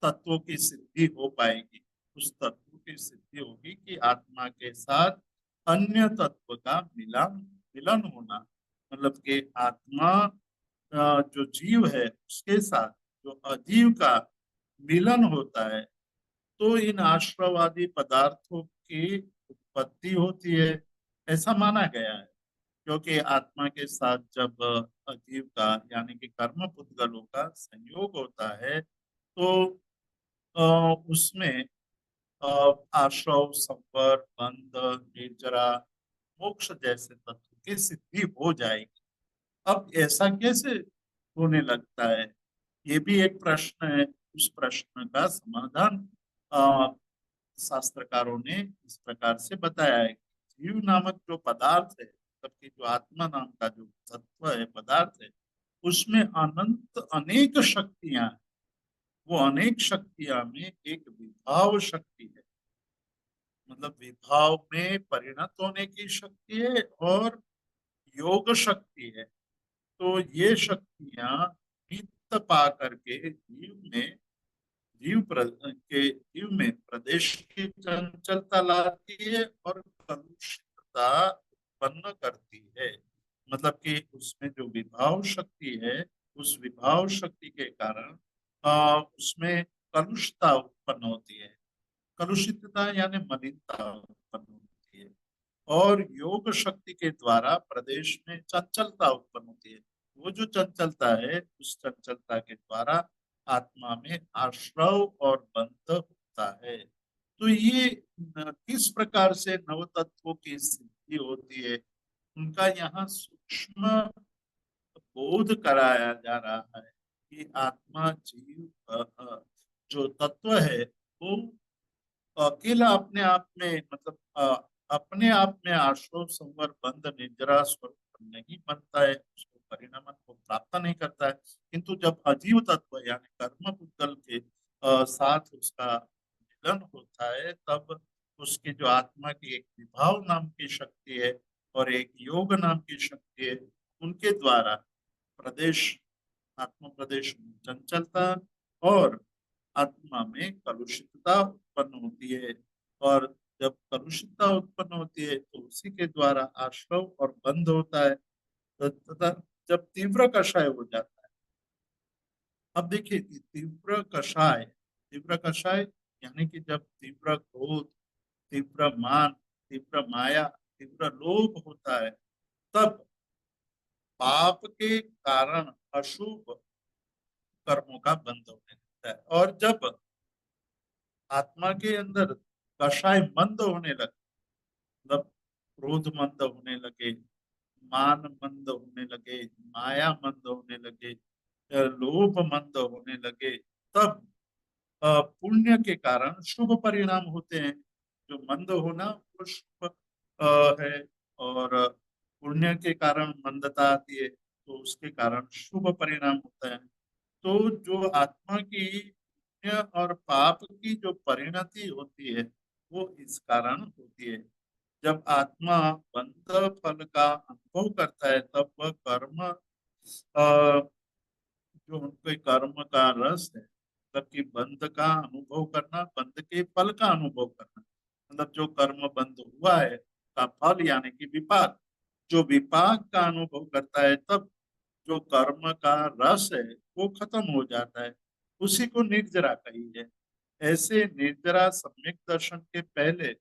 तत्वों की सिद्धि हो पाएगी? उस तत्व की सिद्धि होगी कि आत्मा के साथ अन्य तत्व का मिलन मिलन होना। मतलब कि आत्मा जो जीव है उसके साथ जो अजीव का मिलन होता है, तो इन आश्रवादी पदार्थों की उत्पत्ति होती है, ऐसा माना गया है। क्योंकि आत्मा के साथ जब अजीव का यानी कि कर्म पुद्गलों का संयोग होता है, तो उसमें आश्रव, संवर, बंध, निर्जरा, मोक्ष जैसे तत्व की सिद्धि हो जाएगी। अब ऐसा कैसे होने लगता है, ये भी एक प्रश्न है। उस प्रश्न का समाधान अ, शास्त्रकारों ने इस प्रकार से बताया है कि जीव नामक जो पदार्थ है, मतलब कि जो आत्मा नाम का जो तत्व है, पदार्थ है, उसमें अनंत अनेक शक्तियां हैं। वो अनेक शक्तियां में एक विभाव शक्ति है, मतलब विभाव में परिणत होने की शक्ति है, और योग शक्ति है। तो ये शक्तियां नित्य पा करके जीव में प्रदेश की चंचलता लाती है और कलुषितता उत्पन्न करती है। मतलब कि उसमें जो विभाव शक्ति है, उस विभाव शक्ति के कारण उसमें कलुषता उत्पन्न होती है। कलुषितता यानी मलिनता उत्पन्न होती है। और योग शक्ति के द्वारा प्रदेश में चंचलता उत्पन्न होती है। वो जो चंचलता है, उस चंचलता के द्वारा आत्मा में आश्रव और बंध होता है। तो ये किस प्रकार से नव तत्वों की सिद्धि होती है, उनका यहाँ सूक्ष्म बोध कराया जा रहा है कि आत्मा जीव जो तत्व है, वो अकेला अपने आप में, मतलब अपने आप में आश्रव, संवर, बंध, निद्रा स्वरूप नहीं बनता है, उसको परिणाम को प्राप्त नहीं करता है। किंतु जब अजीव तत्व यानी कर्म पुद्गल के साथ उसका मिलन होता है, तब उसकी जो आत्मा की एक विभाव नाम की शक्ति है और एक योग नाम की शक्ति है, उनके द्वारा प्रदेश आत्म प्रदेश में चंचलता और आत्मा में कलुषितता उत्पन्न होती है। और जब कलुषितता उत्पन्न होती है तो उसी के द्वारा आश्रव और बंध होता है, तथा जब तीव्र कषाय हो जाता है। अब देखिए कि तीव्र कषाय यानी कि जब तीव्र क्रोध, तीव्र मान, तीव्र माया, तीव्र लोभ होता है, तब पाप के कारण अशुभ कर्मों का बंध होने लगता है। और जब आत्मा के अंदर कषाय मंद होने लगे, मतलब क्रोध मंद होने लगे, मान मंद होने लगे, माया मंद होने लगे, लोभ मंद होने लगे, तब पुण्य के कारण शुभ परिणाम होते हैं। जो मंद होना वो शुभ है, और पुण्य के कारण मंदता आती है, तो उसके कारण शुभ परिणाम होता है। तो जो आत्मा की पुण्य और पाप की जो परिणति होती है, वो इस कारण होती है। जब आत्मा बंध फल का अनुभव करता है, तब वह कर्म जो उनके कर्म का रस है, मतलब कि बंध का अनुभव करना, बंध के फल का अनुभव करना, मतलब जो कर्म बंध हुआ है का फल यानी कि विपाक, जो विपाक का अनुभव करता है, तब जो कर्म का रस है वो खत्म हो जाता है। उसी को निर्जरा कही है। ऐसे निर्जरा सम्यक दर्शन के पहले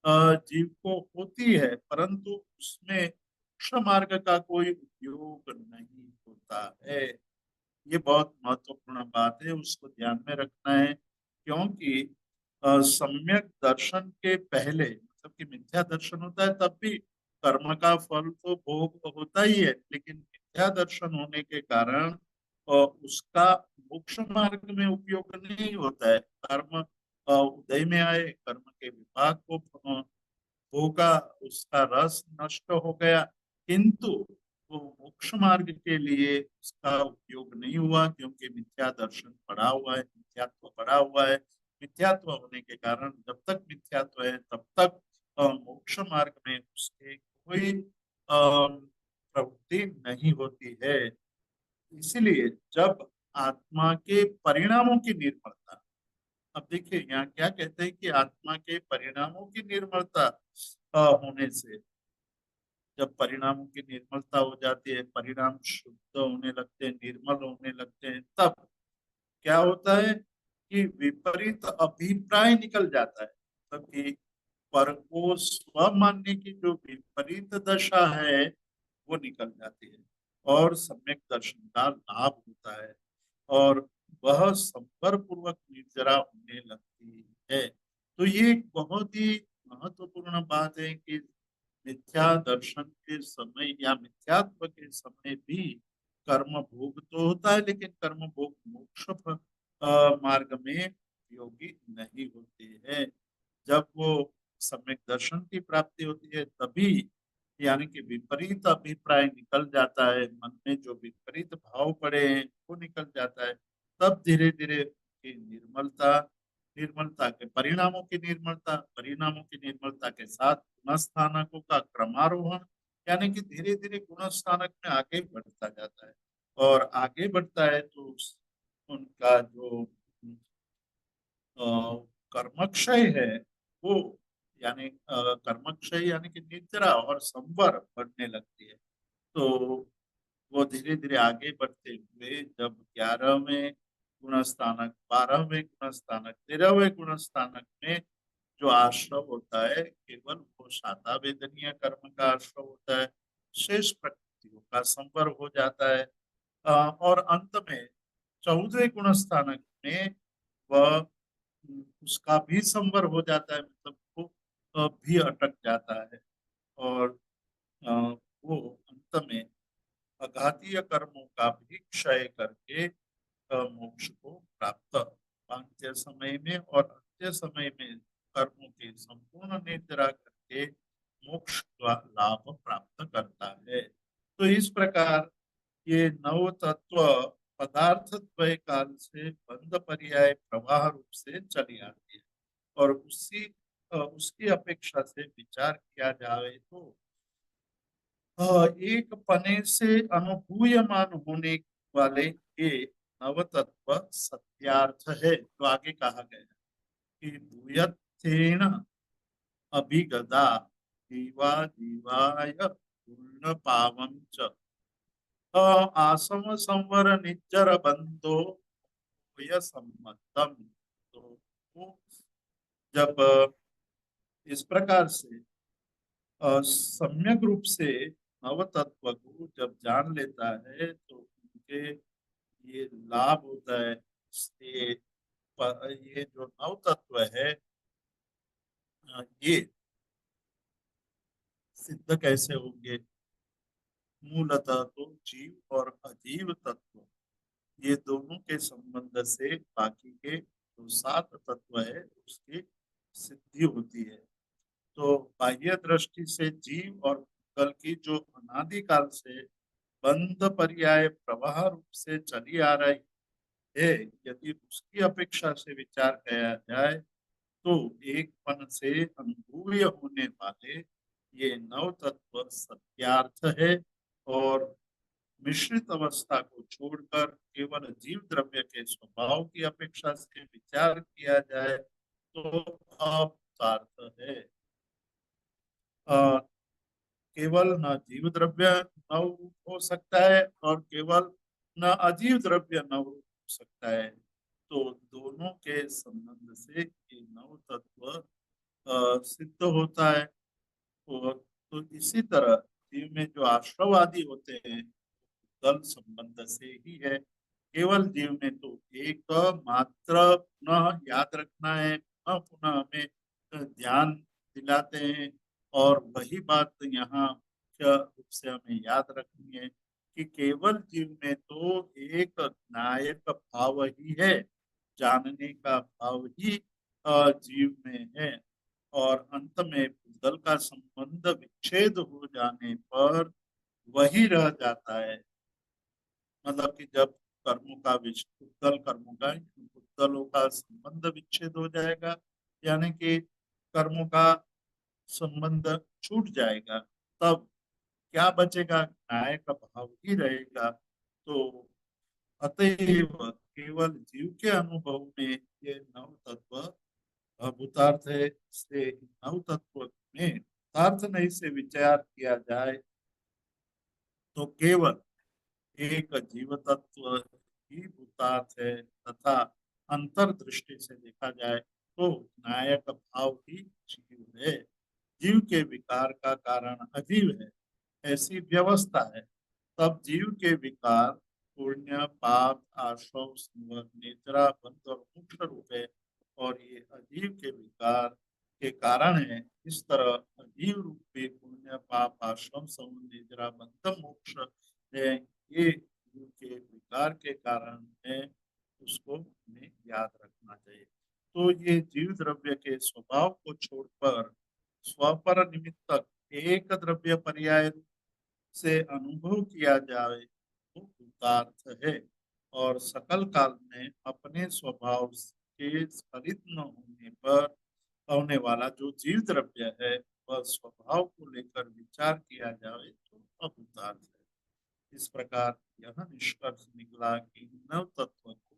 जीव को होती है, परंतु उसमें मोक्ष मार्ग का कोई उपयोग नहीं होता है। ये बहुत महत्वपूर्ण बात है, उसको ध्यान में रखना है। क्योंकि सम्यक दर्शन के पहले, मतलब कि मिथ्या दर्शन होता है तब भी कर्म का फल तो भोग होता ही है, लेकिन मिथ्या दर्शन होने के कारण उसका मोक्ष मार्ग में उपयोग नहीं होता है। कर्म उदय में आए, कर्म के विभाग को होगा, उसका रस नष्ट हो गया, किंतु वो मोक्ष मार्ग के लिए उसका उपयोग नहीं हुआ, क्योंकि मिथ्या दर्शन पड़ा हुआ है, मिथ्यात्व पड़ा हुआ है। मिथ्यात्व होने के कारण जब तक मिथ्यात्व है, तब तक मोक्ष मार्ग में उसके कोई प्रवृत्ति नहीं होती है। इसलिए जब आत्मा के परिणामों की निर्मलता, अब देखिए यहाँ क्या कहते हैं कि आत्मा के परिणामों की निर्मलता होने से, जब परिणामों की निर्मलता हो जाती है, परिणाम शुद्ध होने लगते हैं, निर्मल होने लगते हैं, तब क्या होता है कि विपरीत अभिप्राय निकल जाता है। मतलब कि पर को स्व मानने की जो विपरीत दशा है वो निकल जाती है, और सम्यक दर्शन का लाभ होता है, और वह संवर पूर्वक निर्जरा होने लगती है। तो ये एक बहुत ही महत्वपूर्ण बात है कि मिथ्या दर्शन के समय या मिथ्यात्व के समय भी कर्म भोग तो होता है, लेकिन कर्म भोग मोक्ष मार्ग में योगी नहीं होते हैं। जब वो सम्यक दर्शन की प्राप्ति होती है, तभी यानी कि विपरीत अभिप्राय निकल जाता है, मन में जो विपरीत भाव पड़े हैं वो निकल जाता है। तब धीरे धीरे की निर्मलता, निर्मलता के परिणामों की निर्मलता, परिणामों की निर्मलता के साथ गुणस्थानकों का क्रमारोहण, यानी कि धीरे धीरे गुणस्थानक में आगे बढ़ता जाता है, और आगे बढ़ता है तो उनका जो अ, कर्मक्षय है वो, यानी कर्मक्षय यानी कि निद्रा और संवर बढ़ने लगती है। तो वो धीरे धीरे आगे बढ़ते हुए जब 11वें गुणस्थानक, 12वें गुणस्थानक, 13वें गुणस्थानक में जो आश्रव होता है, केवल वो शाता वेदनीय कर्म का आश्रव होता है, शेष प्रकृतियों का संवर हो जाता है। और अंत में 14वें गुणस्थानक में वह उसका भी संवर हो जाता है, मतलब वो भी अटक जाता है, और वो अंत में अघातीय कर्मों का भी क्षय करके मोक्ष को प्राप्त, अंत्य समय में और अंत्य समय में कर्मों की संपूर्ण निद्रा करके मोक्ष का लाभ प्राप्त करता है। तो इस प्रकार ये नव तत्व पदार्थ द्वय काल से बंध पर्याय प्रवाह रूप से चली आती है, और उसकी अपेक्षा से विचार किया जाए तो एक पने से अनुभूयमान होने वाले ये नव तत्व सत्यार्थ है। तो आगे कहा गया कि भूयत्थेन अभिगदा जीवा जीवाय पूर्ण पावं च आसम संवर निज्जर बंधो भूय सम्मतम। तो वो जब इस प्रकार से सम्यक रूप से नव तत्व को जब जान लेता है तो उनके ये लाभ होता है। ये ये जो नव तत्व है ये सिद्ध कैसे होंगे? मूलतः तो जीव और अजीव तत्व ये दोनों के संबंध से बाकी के जो सात तत्व है उसकी सिद्धि होती है। तो बाह्य दृष्टि से जीव और भूतल की जो अनादिकाल से बंध पर्याय प्रवाह रूप से चली आ रही है, यदि उसकी अपेक्षा से विचार किया जाए तो एक पन से अनुभूय होने वाले ये नव तत्व सत्यार्थ है। और मिश्रित अवस्था को छोड़कर केवल जीव द्रव्य के स्वभाव की अपेक्षा से विचार किया जाए तो अपार्थ है। केवल न जीव द्रव्य नव हो सकता है और केवल न अजीव द्रव्य नव हो सकता है। तो दोनों के संबंध से ये नव तत्व सिद्ध होता है। और तो इसी तरह जीव में जो आश्रवादी होते हैं दल संबंध से ही है। केवल जीव में तो एक मात्र पुनः याद रखना है, पुनः पुनः हमें ध्यान दिलाते हैं। और वही बात यहाँ मुख्य रूप से हमें याद रखनी है कि केवल जीव में तो एक नायक भाव ही है, जानने का भाव ही जीव में है। और अंत में भूतल का संबंध विच्छेद हो जाने पर वही रह जाता है। मतलब कि जब कर्मों का उत्तल कर्मों का उत्तलों का संबंध विच्छेद हो जाएगा, यानी कि कर्मों का संबंध छूट जाएगा, तब क्या बचेगा? न्याय का भाव ही रहेगा। तो अतएव केवल जीव के अनुभव में ये नव तत्व भूतार्थ है। इसलिए नव तत्व में पदार्थ नहीं से विचार किया जाए तो केवल एक जीव तत्व ही भूतार्थ है, तथा अंतर दृष्टि से देखा जाए तो नायक भाव ही जीव है। जीव के विकार का कारण अजीव है, ऐसी व्यवस्था है। तब जीव के विकार पुण्य पाप आश्रव संवर निद्रा बंध और मोक्ष रूप है। और ये अजीव के विकार के कारण है। इस तरह अजीव रूप में पुण्य पाप आश्रम संवर निद्रा बंध मोक्ष है, ये जीव के विकार के कारण है। उसको हमें याद रखना चाहिए। तो ये जीव द्रव्य के स्वभाव को छोड़कर स्वपर निमित्तक एक द्रव्य पर्याय से अनुभव किया जाए तो भूतार्थ है। और सकल काल में अपने स्वभाव के स्खलित न होने पर होने वाला जो जीव द्रव्य है वह स्वभाव को लेकर विचार किया जाए तो अभूतार्थ है। इस प्रकार यह निष्कर्ष निकला कि नव तत्व को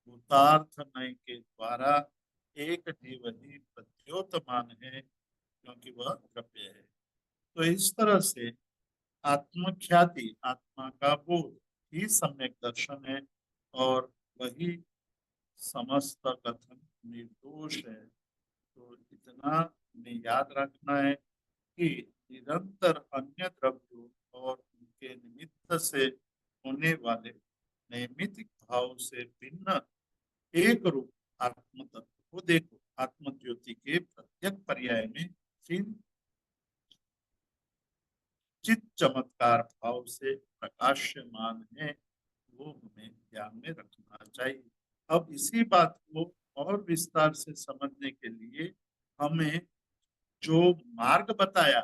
भूतार्थ नय के द्वारा एक जीव ही प्रत्योतमान है, क्योंकि वह द्रव्य है। तो इस तरह से आत्मख्याति आत्मा का बोध ही सम्यक दर्शन है। और वही समस्त कथन निर्दोष है। तो इतना हमें याद रखना है कि निरंतर अन्य द्रव्यों और उनके निमित्त से होने वाले नैमित्तिक भाव से भिन्न एक रूप आत्म तत्व को देखो। आत्म ज्योति के प्रत्येक पर्याय में चित चमत्कार भाव से प्रकाश्यमान है, वो हमें ध्यान में रखना चाहिए। अब इसी बात को और विस्तार से समझने के लिए हमें जो मार्ग बताया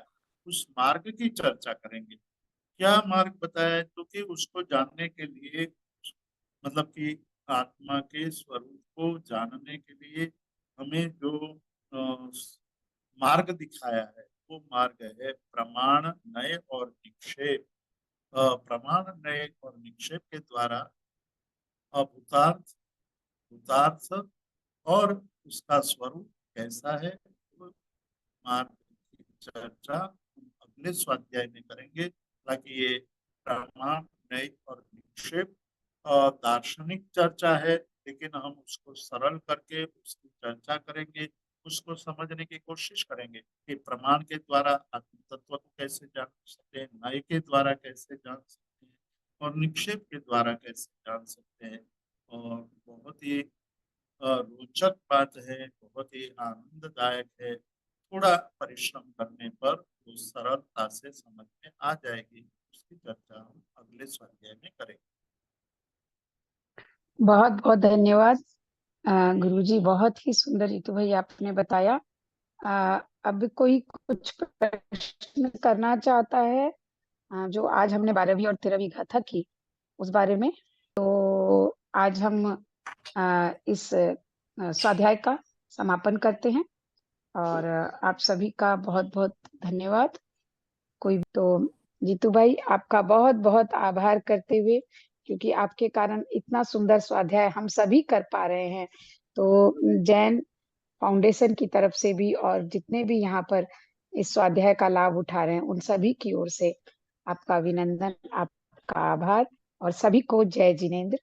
उस मार्ग की चर्चा करेंगे। क्या मार्ग बताया है? तो कि उसको जानने के लिए, मतलब कि आत्मा के स्वरूप को जानने के लिए हमें जो मार्ग दिखाया है वो मार्ग है प्रमाण नय और निक्षेप। प्रमाण नय और निक्षेप के द्वारा भूतार्थ भूतार्थ और उसका स्वरूप कैसा है वो मार्ग की चर्चा हम अगले स्वाध्याय में करेंगे। ताकि ये प्रमाण नय और निक्षेप दार्शनिक चर्चा है, लेकिन हम उसको सरल करके उसकी चर्चा करेंगे उसको समझने की कोशिश करेंगे कि प्रमाण के द्वारा आत्म तत्व को कैसे जान सकते हैं, न्याय के द्वारा कैसे जान सकते हैं, और निक्षेप के द्वारा कैसे जान सकते हैं। और बहुत ही रोचक बात है, बहुत ही आनंददायक है। थोड़ा परिश्रम करने पर वो सरलता से समझ में आ जाएगी। उसकी चर्चा हम अगले स्वाध्याय में करेंगे।
बहुत बहुत धन्यवाद गुरुजी, बहुत ही सुंदर रितु भाई आपने बताया। अब कोई कुछ प्रश्न करना चाहता है? जो आज हमने 12वीं और 13वीं गाथा की उस बारे में, तो आज हम इस स्वाध्याय का समापन करते हैं। और आप सभी का बहुत बहुत धन्यवाद। कोई तो जीतू भाई, आपका बहुत बहुत आभार करते हुए, क्योंकि आपके कारण इतना सुंदर स्वाध्याय हम सभी कर पा रहे हैं। तो जैन फाउंडेशन की तरफ से भी और जितने भी यहाँ पर इस स्वाध्याय का लाभ उठा रहे हैं उन सभी की ओर से आपका अभिनंदन, आपका आभार। और सभी को जय जिनेन्द्र।